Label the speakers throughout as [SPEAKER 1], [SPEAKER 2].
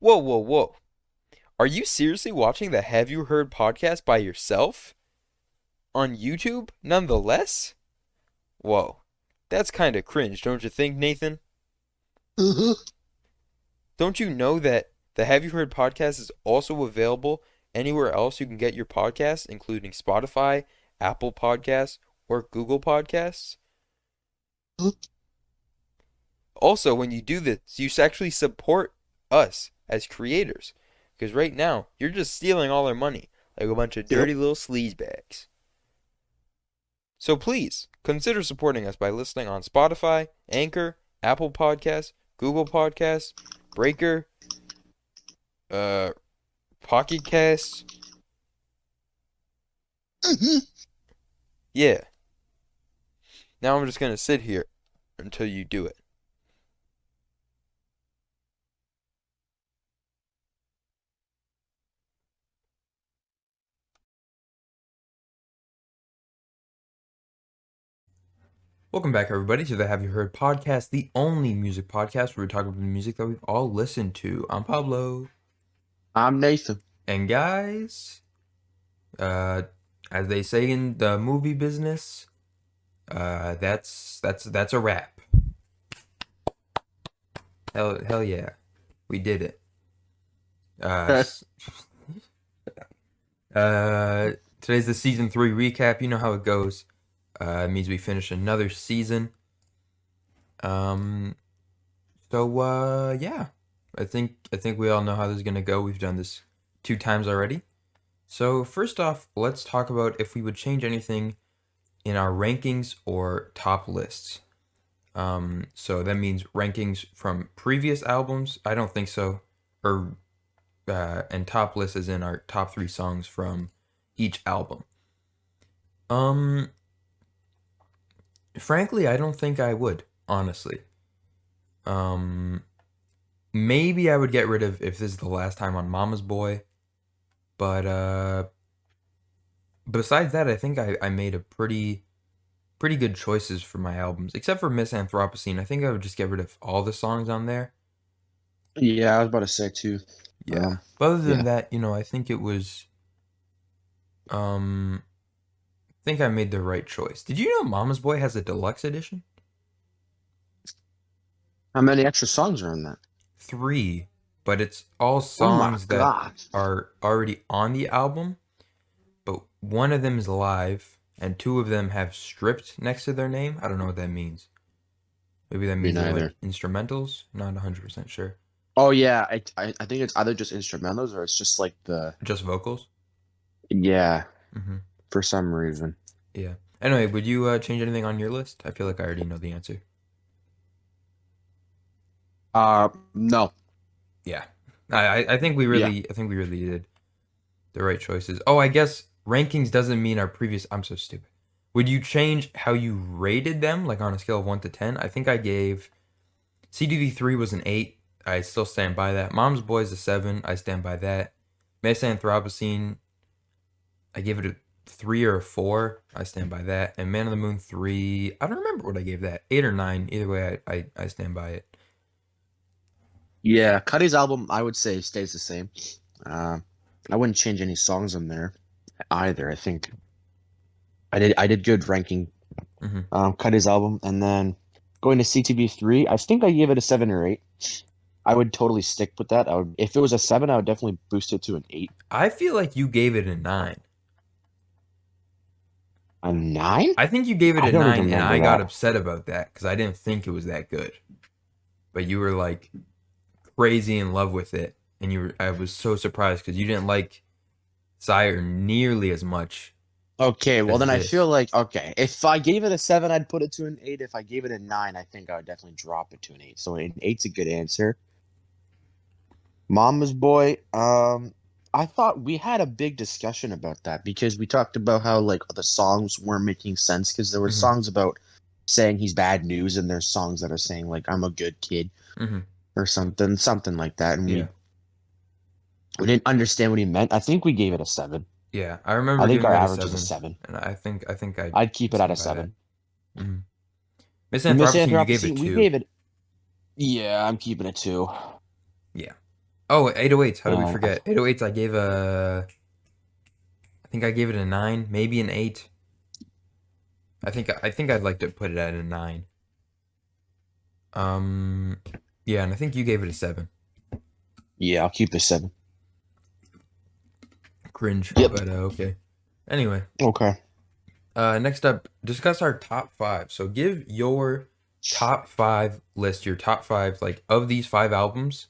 [SPEAKER 1] Whoa, whoa, whoa. Are you seriously watching the Have You Heard podcast by yourself? On YouTube, nonetheless? Whoa. That's kinda cringe, don't you think, Nathan?
[SPEAKER 2] Mhm.
[SPEAKER 1] Don't you know that the Have You Heard podcast is also available anywhere else you can get your podcasts, including Spotify, Apple Podcasts, or Google Podcasts? Also, when you do this, you actually support us as creators. Because right now, you're just stealing all our money like a bunch of
[SPEAKER 2] Yep.
[SPEAKER 1] dirty little sleazebags. So please, consider supporting us by listening on Spotify, Anchor, Apple Podcasts, Google Podcasts, Breaker, uh, Pocket Casts.
[SPEAKER 2] Mhm.
[SPEAKER 1] Yeah. Now I'm just gonna sit here until you do it. Welcome back, everybody, to the Have You Heard podcast, the only music podcast where we talk about the music that we've all listened to. I'm Pablo.
[SPEAKER 2] I'm Nathan.
[SPEAKER 1] And guys, uh, as they say in the movie business, that's a wrap. Hell yeah, we did it. Uh, Today's the season 3 recap. You know how it goes. It means we finish another season. Um, yeah, I think we all know how this is gonna go. We've done this 2 times already. So first off, let's talk about if we would change anything in our rankings or top lists. So that means rankings from previous albums. I don't think so. Or and top list is in our top 3 songs from each album. Um, Frankly, I don't think I would, honestly. Um, Maybe I would get rid of if this is the last time on Mama's Boy, but besides that, I think I made a pretty good choices for my albums, except for Miss Anthropocene. I think I would just get rid of all the songs on there.
[SPEAKER 2] Yeah, I was about to say too.
[SPEAKER 1] Yeah.
[SPEAKER 2] Um,
[SPEAKER 1] But other than
[SPEAKER 2] yeah.
[SPEAKER 1] that, I think it was I think I made the right choice. Did you know Mama's Boy has a deluxe edition?
[SPEAKER 2] How many extra songs are in that?
[SPEAKER 1] 3, but it's all
[SPEAKER 2] Oh my
[SPEAKER 1] songs that
[SPEAKER 2] God.
[SPEAKER 1] are already on the album, but one of them is live and 2 of them have stripped next to their name. I don't know what that means. Maybe that
[SPEAKER 2] Me
[SPEAKER 1] means they're
[SPEAKER 2] neither.
[SPEAKER 1] like instrumentals. Not 100% sure.
[SPEAKER 2] Oh yeah, I think it's either just instrumentals or it's just like the
[SPEAKER 1] Just vocals.
[SPEAKER 2] yeah,
[SPEAKER 1] Hmm.
[SPEAKER 2] for some reason.
[SPEAKER 1] Yeah. Anyway, would you change anything on your list? I feel like I already know the answer.
[SPEAKER 2] No.
[SPEAKER 1] Yeah. I think we
[SPEAKER 2] Yeah.
[SPEAKER 1] really did the right choices. Oh, I guess rankings doesn't mean our previous. I'm so stupid. Would you change how you rated them, like on a scale of 1 to 10? I think I gave CDV3 was an 8. I still stand by that. Mom's Boys a 7. I stand by that. Miss Anthropocene, I gave it a 3 or a 4. I stand by that. And Man on the Moon 3, I don't remember what I gave that. 8 or 9. Either way, I stand by it.
[SPEAKER 2] Yeah, Cuddy's album I would say stays the same. Uh, I wouldn't change any songs on there either. I think I did good ranking
[SPEAKER 1] Hmm.
[SPEAKER 2] Cuddy's album, and then going to CTB3, I think I gave it a 7 or 8. I would totally stick with that. I would, if it was a 7, I would definitely boost it to an 8.
[SPEAKER 1] I feel like you gave it a 9.
[SPEAKER 2] A 9?
[SPEAKER 1] I think you gave it
[SPEAKER 2] I
[SPEAKER 1] a
[SPEAKER 2] don't even
[SPEAKER 1] 9, and
[SPEAKER 2] remember
[SPEAKER 1] I got
[SPEAKER 2] that.
[SPEAKER 1] upset about that because I didn't think it was that good. But you were like crazy in love with it, and I was so surprised because you didn't like Sire nearly as much
[SPEAKER 2] Okay, well
[SPEAKER 1] as
[SPEAKER 2] then I feel
[SPEAKER 1] this.
[SPEAKER 2] like okay, if I gave it a 7, I'd put it to an 8. If I gave it a 9, I think I would definitely drop it to an 8. So an 8's a good answer. Mama's Boy, I thought we had a big discussion about that because we talked about how like the songs weren't making sense because there were
[SPEAKER 1] Hmm.
[SPEAKER 2] songs about saying he's bad news and there's songs that are saying like I'm a good kid
[SPEAKER 1] Hmm.
[SPEAKER 2] or something like that, and
[SPEAKER 1] Yeah,
[SPEAKER 2] we didn't understand what he meant. I think we gave it a 7.
[SPEAKER 1] yeah. I
[SPEAKER 2] I
[SPEAKER 1] remember
[SPEAKER 2] think
[SPEAKER 1] giving
[SPEAKER 2] our
[SPEAKER 1] it a
[SPEAKER 2] average is a
[SPEAKER 1] 7,
[SPEAKER 2] 7.
[SPEAKER 1] and I think I
[SPEAKER 2] I'd keep it at a
[SPEAKER 1] stand by that.
[SPEAKER 2] 7.
[SPEAKER 1] Hmm. Miss
[SPEAKER 2] Miss
[SPEAKER 1] Anthropocene, you gave it
[SPEAKER 2] Anthropocene, we
[SPEAKER 1] 2.
[SPEAKER 2] gave it. Yeah, I'm keeping it 2.
[SPEAKER 1] Yeah. Oh, 808s. How did we
[SPEAKER 2] And
[SPEAKER 1] forget? 808s, I think I gave it a 9, maybe an 8. I think I'd like to put it at a 9. Um, yeah, and I think you gave it a 7.
[SPEAKER 2] yeah, I'll keep the 7.
[SPEAKER 1] Cringe,
[SPEAKER 2] Yep.
[SPEAKER 1] but okay. Anyway,
[SPEAKER 2] Okay.
[SPEAKER 1] next up, discuss our top 5. So give your top 5 list, your top 5 like of these 5 albums,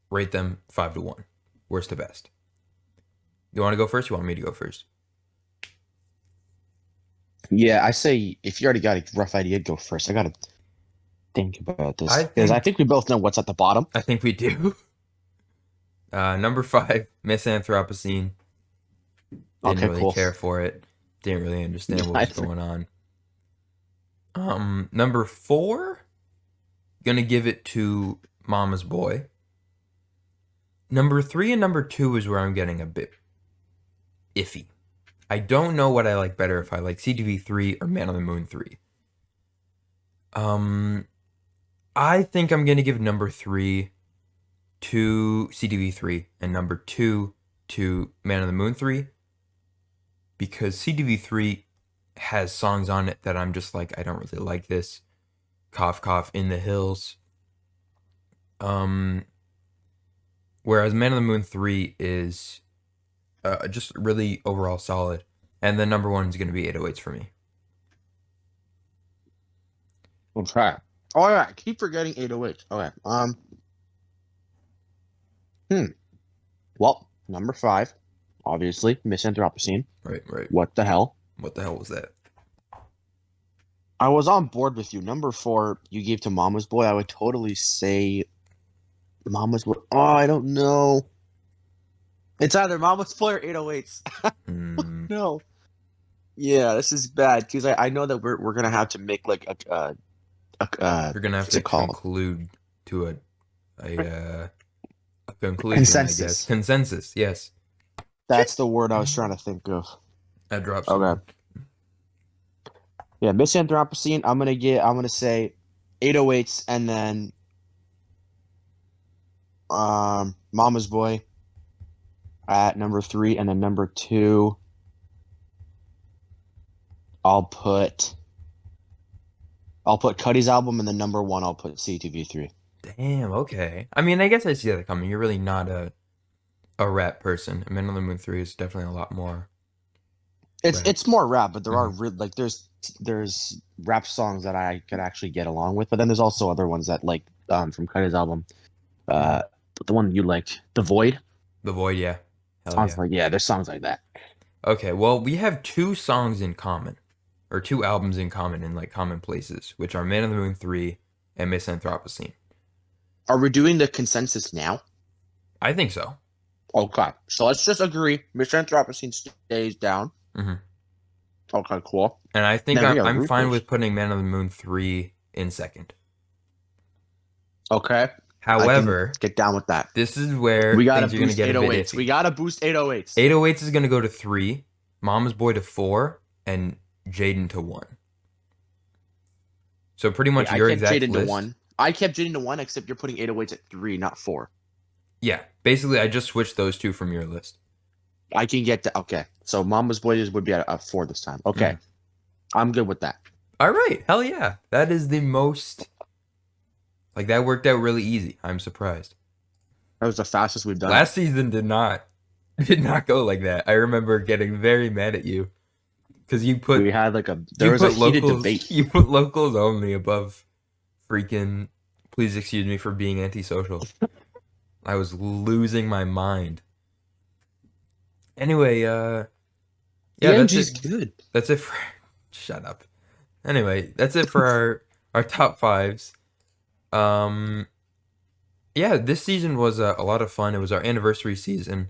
[SPEAKER 1] rate them 5 to 1. Worst to best. You want to go first? You want me to go first?
[SPEAKER 2] Yeah, I say if you already got a rough idea, go first. I gotta think about
[SPEAKER 1] I
[SPEAKER 2] this because I
[SPEAKER 1] think
[SPEAKER 2] think we both know what's at the bottom.
[SPEAKER 1] I think we do. Number 5, Misanthropocene. Didn't
[SPEAKER 2] Okay,
[SPEAKER 1] really
[SPEAKER 2] cool.
[SPEAKER 1] care for it. Didn't really understand what was going on. Number 4, gonna give it to Mama's Boy. Number 3 and number 2 is where I'm getting a bit iffy. I don't know what I like better, if I like CTV 3 or Man on the Moon 3. I think I'm gonna give number 3 to CTV 3 and number 2 to Man on the Moon 3, because CTV 3 has songs on it that I'm just like, I don't really like this. Cough Cough, In the Hills. Whereas Man on the Moon 3 is just really overall solid. And then number 1 is going to be 808s for me.
[SPEAKER 2] Okay. Oh yeah, I keep forgetting 808. Okay. Hmm. Well, number 5, obviously, Misanthropocene.
[SPEAKER 1] Right, right.
[SPEAKER 2] What the hell?
[SPEAKER 1] What the hell was that?
[SPEAKER 2] I was on board with you. Number 4, you gave to Mama's Boy. I would totally say Mama's Boy. Oh, I don't know. It's either Mama's Boy or 808s.
[SPEAKER 1] Hmm.
[SPEAKER 2] No. Yeah, this is bad because I know that we're gonna have to make like a
[SPEAKER 1] You're going to have
[SPEAKER 2] what's
[SPEAKER 1] to
[SPEAKER 2] it called?
[SPEAKER 1] conclude to a conclusion, I guess.
[SPEAKER 2] Consensus.
[SPEAKER 1] Consensus, yes.
[SPEAKER 2] That's the word I was trying to think of.
[SPEAKER 1] I dropped
[SPEAKER 2] Okay.
[SPEAKER 1] something.
[SPEAKER 2] Yeah, Misanthropocene. I'm gonna say 808s and then Mama's Boy at number 3, and then number 2 I'll put Cuddy's album, and then number 1 I'll put CTV3.
[SPEAKER 1] Damn, okay. I mean, I guess I see that coming. You're really not a rap person. Man on the Moon 3 is definitely a lot more rap.
[SPEAKER 2] It's more rap, but there are
[SPEAKER 1] Mhm.
[SPEAKER 2] like there's rap songs that I could actually get along with, but then there's also other ones that like from Cuddy's album. Uh,
[SPEAKER 1] Mhm.
[SPEAKER 2] the one you like, The Void.
[SPEAKER 1] The Void, yeah. Hell
[SPEAKER 2] Songs
[SPEAKER 1] yeah.
[SPEAKER 2] like there's songs like that.
[SPEAKER 1] Okay, well, we have 2 songs in common, or 2 albums in common in like common places, which are Man on the Moon 3 and Misanthropocene.
[SPEAKER 2] Are we doing the consensus now?
[SPEAKER 1] I think so.
[SPEAKER 2] Okay, so let's just agree. Misanthropocene stays down.
[SPEAKER 1] Hmm.
[SPEAKER 2] Okay, cool.
[SPEAKER 1] And I think
[SPEAKER 2] Then we have
[SPEAKER 1] I'm fine
[SPEAKER 2] Rufus.
[SPEAKER 1] with putting Man on the Moon 3 in second.
[SPEAKER 2] Okay, I can
[SPEAKER 1] However,
[SPEAKER 2] get down with that.
[SPEAKER 1] this is where
[SPEAKER 2] We gotta
[SPEAKER 1] things are going to
[SPEAKER 2] boost
[SPEAKER 1] get a bit
[SPEAKER 2] 808s. We
[SPEAKER 1] iffy.
[SPEAKER 2] gotta boost 808s.
[SPEAKER 1] 808s is going to go to 3, Mama's Boy to 4, and Jaden to 1. So pretty much
[SPEAKER 2] Yeah, I
[SPEAKER 1] your
[SPEAKER 2] kept
[SPEAKER 1] exact
[SPEAKER 2] Jaden to
[SPEAKER 1] list.
[SPEAKER 2] 1. I kept Jaden to 1, except you're putting 808s at 3, not 4.
[SPEAKER 1] Yeah, basically I just switched those 2 from your list.
[SPEAKER 2] I can get to okay. So Mama's Boys would be at 4 this time. Okay,
[SPEAKER 1] Mhm.
[SPEAKER 2] I'm good with that.
[SPEAKER 1] All right, hell yeah. That is the most, like, that worked out really easy. I'm surprised.
[SPEAKER 2] That was the fastest we've done it.
[SPEAKER 1] Last season did not go like that. I remember getting very mad at you because
[SPEAKER 2] We had like there was a heated debate.
[SPEAKER 1] you put locals only above freaking, please excuse me for being antisocial. I was losing my mind. Anyway, yeah, that's
[SPEAKER 2] DMG's
[SPEAKER 1] it.
[SPEAKER 2] good.
[SPEAKER 1] That's it for shut up. Anyway, that's it for our top 5s. Um yeah, this season was a lot of fun. It was our anniversary season.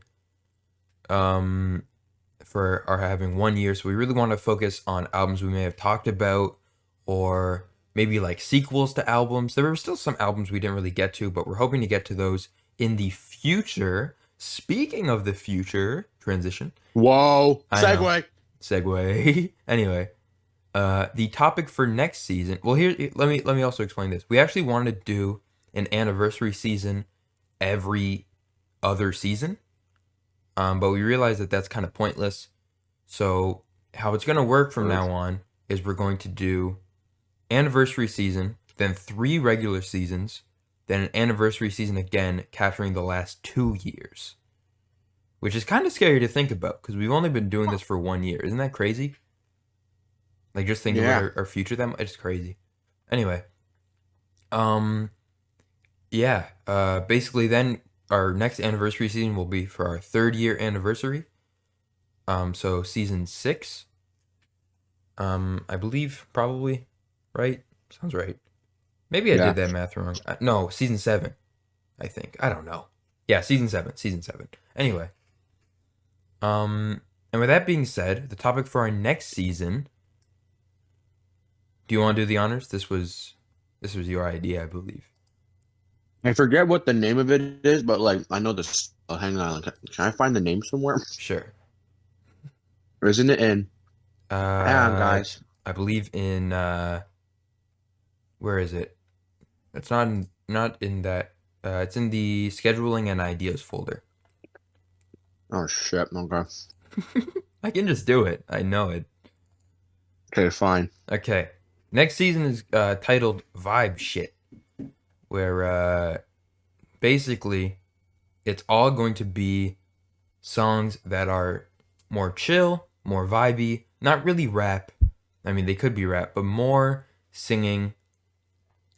[SPEAKER 1] For our having 1 year, so we really want to focus on albums we may have talked about, or maybe like sequels to albums. There were still some albums we didn't really get to, but we're hoping to get to those in the future. Speaking of the future, transition.
[SPEAKER 2] Whoa,
[SPEAKER 1] I know.
[SPEAKER 2] segue.
[SPEAKER 1] Segue. Anyway, the topic for next season. Well, here let me also explain this. We actually wanted to do an anniversary season every other season. But we realized that that's kind of pointless. So how it's going to work from
[SPEAKER 2] Or
[SPEAKER 1] now on is we're going to do anniversary season, then 3 regular seasons, then an anniversary season again, capturing the last 2 years. Which is kind of scary to think about because we've only been doing this for 1 year. Isn't that crazy? Like just think about
[SPEAKER 2] yeah,
[SPEAKER 1] our future. That it's crazy. Anyway, um, yeah. Basically, then our next anniversary season will be for our 3rd year anniversary. So season 6. I believe probably, right? Sounds right. Maybe I
[SPEAKER 2] yeah.
[SPEAKER 1] did that math wrong. No, season 7. I think. I don't know. Yeah, season 7. Season 7. Anyway, and with that being said, the topic for our next season. Do you want to do the honors? This was your idea, I believe.
[SPEAKER 2] I forget what the name of it is, but like I know this. Oh, hang on. Can I find the name somewhere?
[SPEAKER 1] Sure.
[SPEAKER 2] Or isn't it in? Hang on,
[SPEAKER 1] Uh,
[SPEAKER 2] guys.
[SPEAKER 1] I believe in where is it? It's not in that. It's in the scheduling and ideas folder.
[SPEAKER 2] Oh shit. Okay.
[SPEAKER 1] I can just do it. I know it.
[SPEAKER 2] Okay, fine.
[SPEAKER 1] Okay. Next season is titled Vibe Shit, where basically it's all going to be songs that are more chill, more vibey, not really rap. I mean, they could be rap, but more singing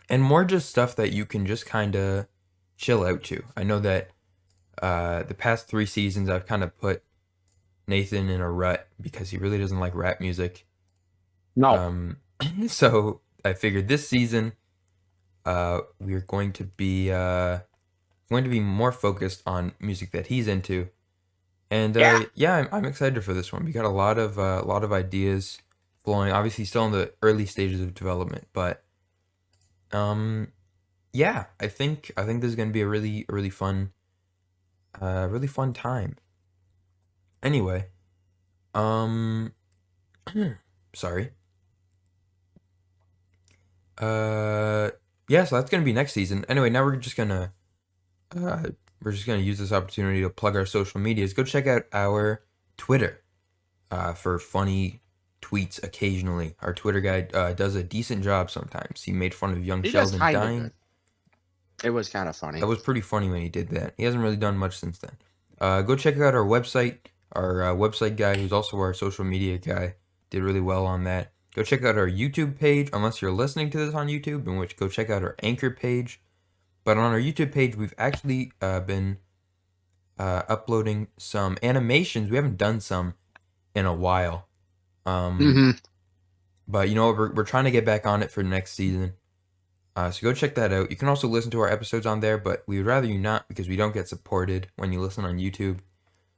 [SPEAKER 1] and more just stuff that you can just kind of chill out to. I know that the past 3 seasons I've kind of put Nathan in a rut because he really doesn't like rap music.
[SPEAKER 2] No.
[SPEAKER 1] Um, so I figured this season we're going to be more focused on music that he's into. And
[SPEAKER 2] Yeah.
[SPEAKER 1] yeah, I'm excited for this one. We got a lot of ideas flowing. Obviously, still in the early stages of development, but um, yeah, I think this is gonna be a really fun time. Anyway, um, sorry. Uh, yeah, so that's gonna be next season. Anyway, now uh, we're just gonna use this opportunity to plug our social medias. Go check out our Twitter for funny tweets occasionally. Our Twitter guy does a decent job sometimes. He made fun of young
[SPEAKER 2] He does
[SPEAKER 1] Sheldon
[SPEAKER 2] kind of
[SPEAKER 1] dying.
[SPEAKER 2] good. It was kind of
[SPEAKER 1] That
[SPEAKER 2] funny.
[SPEAKER 1] was pretty funny when he did that. He hasn't really done much since then. Go check out our website. Our website guy, who's also our social media guy, did really well on that. Go check out our YouTube page, unless you're listening to this on YouTube, in which go check out our Anchor page. But on our YouTube page, we've actually been uploading some animations. We haven't done some in a while. Um,
[SPEAKER 2] Hmm.
[SPEAKER 1] but you know what? We're trying to get back on it for next season. So go check that out. You can also listen to our episodes on there, but we would rather you not because we don't get supported when you listen on YouTube.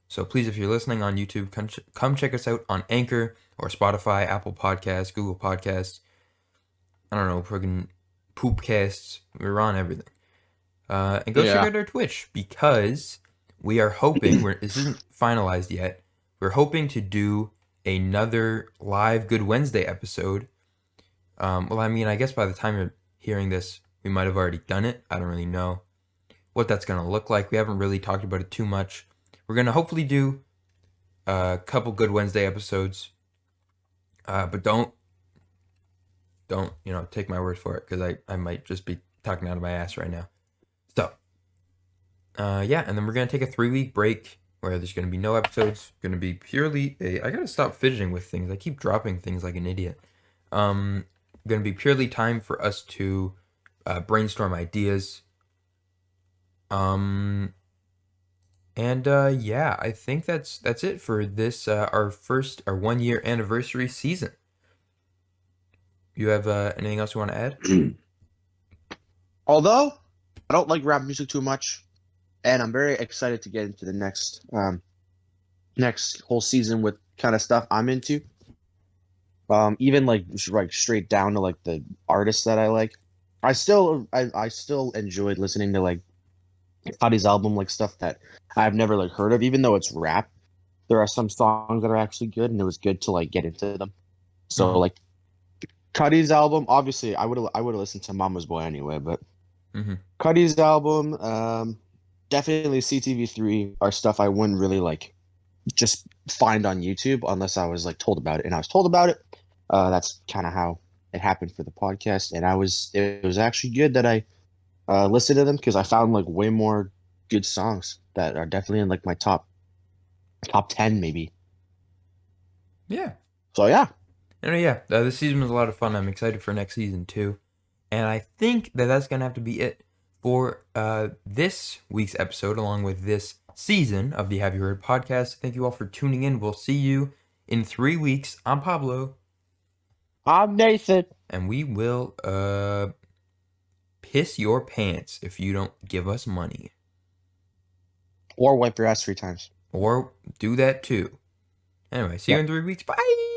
[SPEAKER 1] So please, if you're listening on YouTube, come check us out on Anchor or Spotify, Apple Podcasts, Google Podcasts. I don't know, friggin' Poopcasts. We're on everything. And go check
[SPEAKER 2] Yeah.
[SPEAKER 1] out our Twitch because we are hoping, this isn't finalized yet, we're hoping to do another live Good Wednesday episode. Well, I mean, I guess by the time you're hearing this, we might have already done it. I don't really know what that's going to look like. We haven't really talked about it too much. We're going to hopefully do a couple Good Wednesday episodes, but don't take my word for it because I might just be talking out of my ass right now. So yeah, and then we're gonna take a 3 week break where there's gonna be no episodes. Gonna be purely I gotta stop fidgeting with things. I keep dropping things like an idiot. Um, gonna be purely time for us to brainstorm ideas. Um, and yeah, I think that's it for this our 1 year anniversary season. You have anything else you want to add?
[SPEAKER 2] Although I don't like rap music too much, and I'm very excited to get into the next whole season with kind of stuff I'm into. Even like straight down to like the artists that I like. I still enjoyed listening to like Cuddy's album, like stuff that I've never like heard of, even though it's rap. There are some songs that are actually good, and it was good to like get into them. So
[SPEAKER 1] Mm-hmm.
[SPEAKER 2] like Cuddy's album, obviously I would have listened to Mama's Boy anyway, but
[SPEAKER 1] Mm-hmm.
[SPEAKER 2] Cuddy's album, definitely CTV3 are stuff I wouldn't really like just find on YouTube unless I was like told about it, and I was told about it. That's kind of how it happened for the podcast, and it was actually good that I listened to them because I found like way more good songs that are definitely in like my top 10 maybe.
[SPEAKER 1] Yeah.
[SPEAKER 2] So yeah,
[SPEAKER 1] And yeah, this season was a lot of fun. I'm excited for next season too. And I think that that's going to have to be it for this week's episode, along with this season of the Have You Heard podcast. Thank you all for tuning in. We'll see you in 3 weeks. I'm Pablo,
[SPEAKER 2] I'm Nathan.
[SPEAKER 1] and we will piss your pants if you don't give us money.
[SPEAKER 2] Or wipe your ass 3 times.
[SPEAKER 1] Or do that too. Anyway, see you
[SPEAKER 2] Yep.
[SPEAKER 1] in 3 weeks. Bye.